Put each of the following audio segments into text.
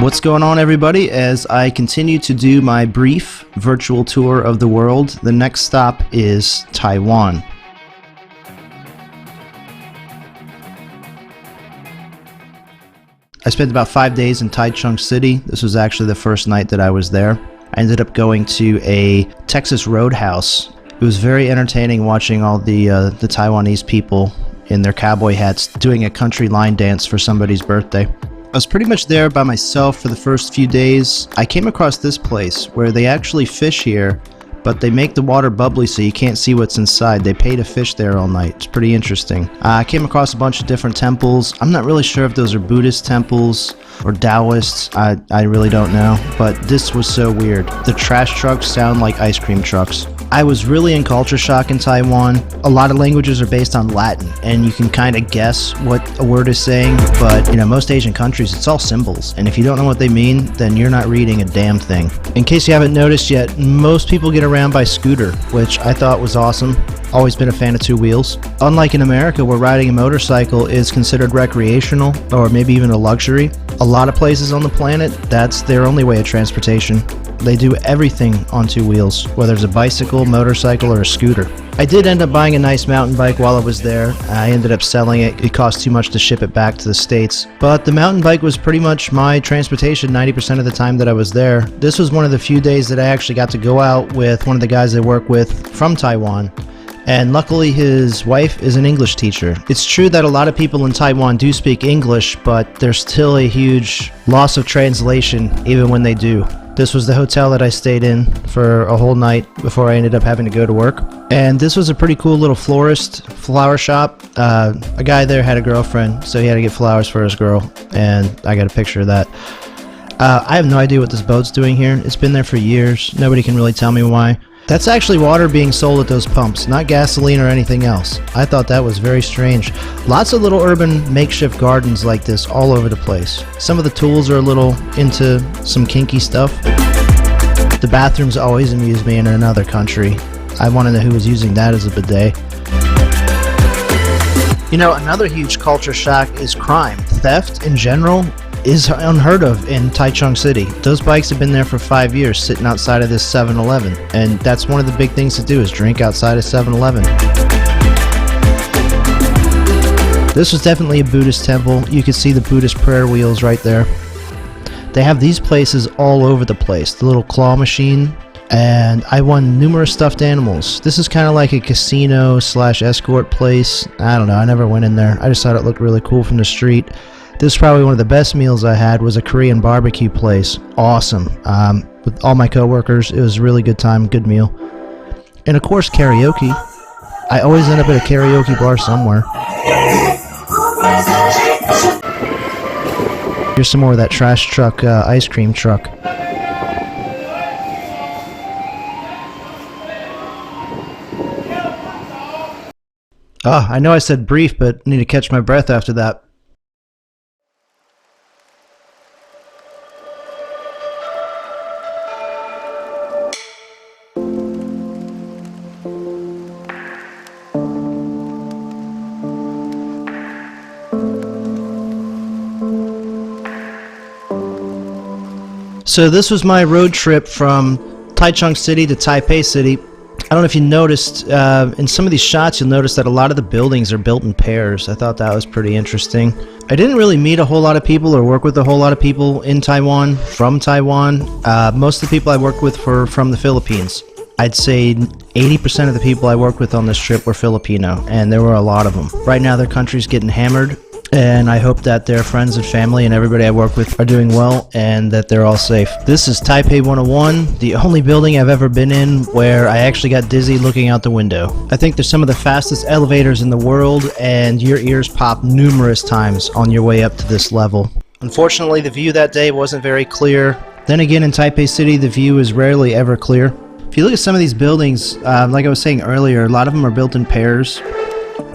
What's going on, everybody? As I continue to do my brief virtual tour of the world, the next stop is Taiwan. I spent about 5 days in Taichung City. This was actually the first night that I was there. I ended up going to a Texas Roadhouse. It was very entertaining watching all the Taiwanese people in their cowboy hats doing a country line dance for somebody's birthday. I was pretty much there by myself for the first few days. I came across this place where they actually fish here, but they make the water bubbly so you can't see what's inside. They pay to fish there all night. It's pretty interesting. I came across a bunch of different temples. I'm not really sure if those are Buddhist temples or Taoists. I really don't know, but this was so weird. The trash trucks sound like ice cream trucks. I was really in culture shock in Taiwan. A lot of languages are based on Latin, and you can kind of guess what a word is saying, but most Asian countries, it's all symbols, and if you don't know what they mean, then you're not reading a damn thing. In case you haven't noticed yet, most people get around by scooter, which I thought was awesome. Always been a fan of two wheels. Unlike in America, where riding a motorcycle is considered recreational, or maybe even a luxury, a lot of places on the planet, that's their only way of transportation. They do everything on two wheels, whether it's a bicycle, motorcycle, or a scooter. I did end up buying a nice mountain bike while I was there. I ended up selling it. It cost too much to ship it back to the States. But the mountain bike was pretty much my transportation 90% of the time that I was there. This was one of the few days that I actually got to go out with one of the guys I work with from Taiwan. And luckily his wife is an English teacher. It's true that a lot of people in Taiwan do speak English, but there's still a huge loss of translation even when they do. This was the hotel that I stayed in for a whole night before I ended up having to go to work. And this was a pretty cool little flower shop. A guy there had a girlfriend, so he had to get flowers for his girl, and I got a picture of that. I have no idea what this boat's doing here. It's been there for years. Nobody can really tell me why. That's actually water being sold at those pumps, not gasoline or anything else. I thought that was very strange. Lots of little urban makeshift gardens like this all over the place. Some of the tools are a little into some kinky stuff. The bathrooms always amuse me in another country. I want to know who was using that as a bidet. Another huge culture shock is crime. Theft in general is unheard of in Taichung City. Those bikes have been there for 5 years sitting outside of this 7-Eleven, and that's one of the big things to do is drink outside of 7-Eleven. This was definitely a Buddhist temple. You can see the Buddhist prayer wheels right there. They have these places all over the place. The little claw machine, and I won numerous stuffed animals. This is kind of like a casino / escort place. I don't know, I never went in there. I just thought it looked really cool from the street. This is probably one of the best meals I had, was a Korean barbecue place. Awesome. With all my coworkers, it was a really good time, good meal. And of course, karaoke. I always end up at a karaoke bar somewhere. Here's some more of that trash truck ice cream truck. I know I said brief, but I need to catch my breath after that. So this was my road trip from Taichung City to Taipei City. I don't know if you noticed, in some of these shots you'll notice that a lot of the buildings are built in pairs. I thought that was pretty interesting. I didn't really meet a whole lot of people or work with a whole lot of people in Taiwan, from Taiwan. Most of the people I worked with were from the Philippines. I'd say 80% of the people I worked with on this trip were Filipino, and there were a lot of them. Right now their country's getting hammered, and I hope that their friends and family and everybody I work with are doing well and that they're all safe. This is Taipei 101, the only building I've ever been in where I actually got dizzy looking out the window. I think there's some of the fastest elevators in the world, and your ears pop numerous times on your way up to this level. Unfortunately, the view that day wasn't very clear. Then again, in Taipei City, the view is rarely ever clear. If you look at some of these buildings, like I was saying earlier, a lot of them are built in pairs.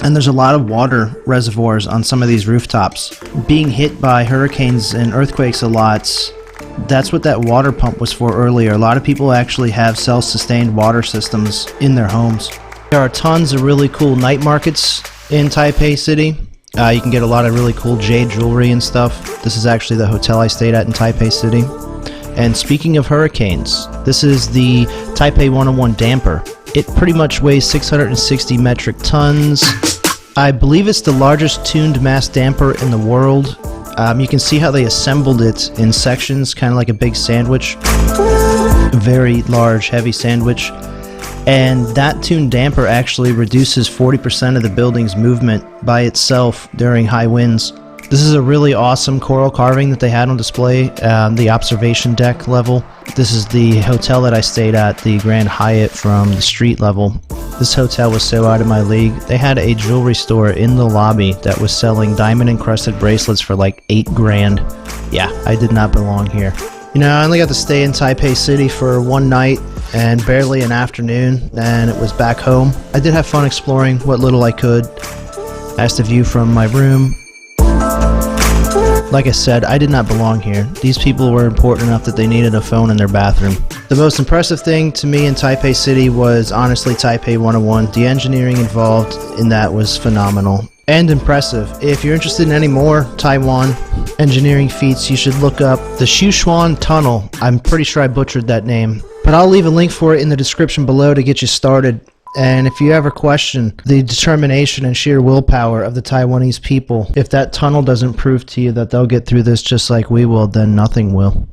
And there's a lot of water reservoirs on some of these rooftops. Being hit by hurricanes and earthquakes a lot, that's what that water pump was for earlier. A lot of people actually have self-sustained water systems in their homes. There are tons of really cool night markets in Taipei City. You can get a lot of really cool jade jewelry and stuff. This is actually the hotel I stayed at in Taipei City. And speaking of hurricanes, this is the Taipei 101 damper. It pretty much weighs 660 metric tons. I believe it's the largest tuned mass damper in the world. You can see how they assembled it in sections, kind of like a big sandwich. A very large, heavy sandwich. And that tuned damper actually reduces 40% of the building's movement by itself during high winds. This is a really awesome coral carving that they had on display on the observation deck level. This is the hotel that I stayed at, the Grand Hyatt from the street level. This hotel was so out of my league. They had a jewelry store in the lobby that was selling diamond encrusted bracelets for like $8,000. Yeah, I did not belong here. You know, I only got to stay in Taipei City for one night and barely an afternoon, and it was back home. I did have fun exploring what little I could. As the view from my room, like I said, I did not belong here. These people were important enough that they needed a phone in their bathroom. The most impressive thing to me in Taipei City was honestly Taipei 101. The engineering involved in that was phenomenal and impressive. If you're interested in any more Taiwan engineering feats, you should look up the Sichuan Tunnel. I'm pretty sure I butchered that name, but I'll leave a link for it in the description below to get you started. And if you ever question the determination and sheer willpower of the Taiwanese people, if that tunnel doesn't prove to you that they'll get through this just like we will, then nothing will.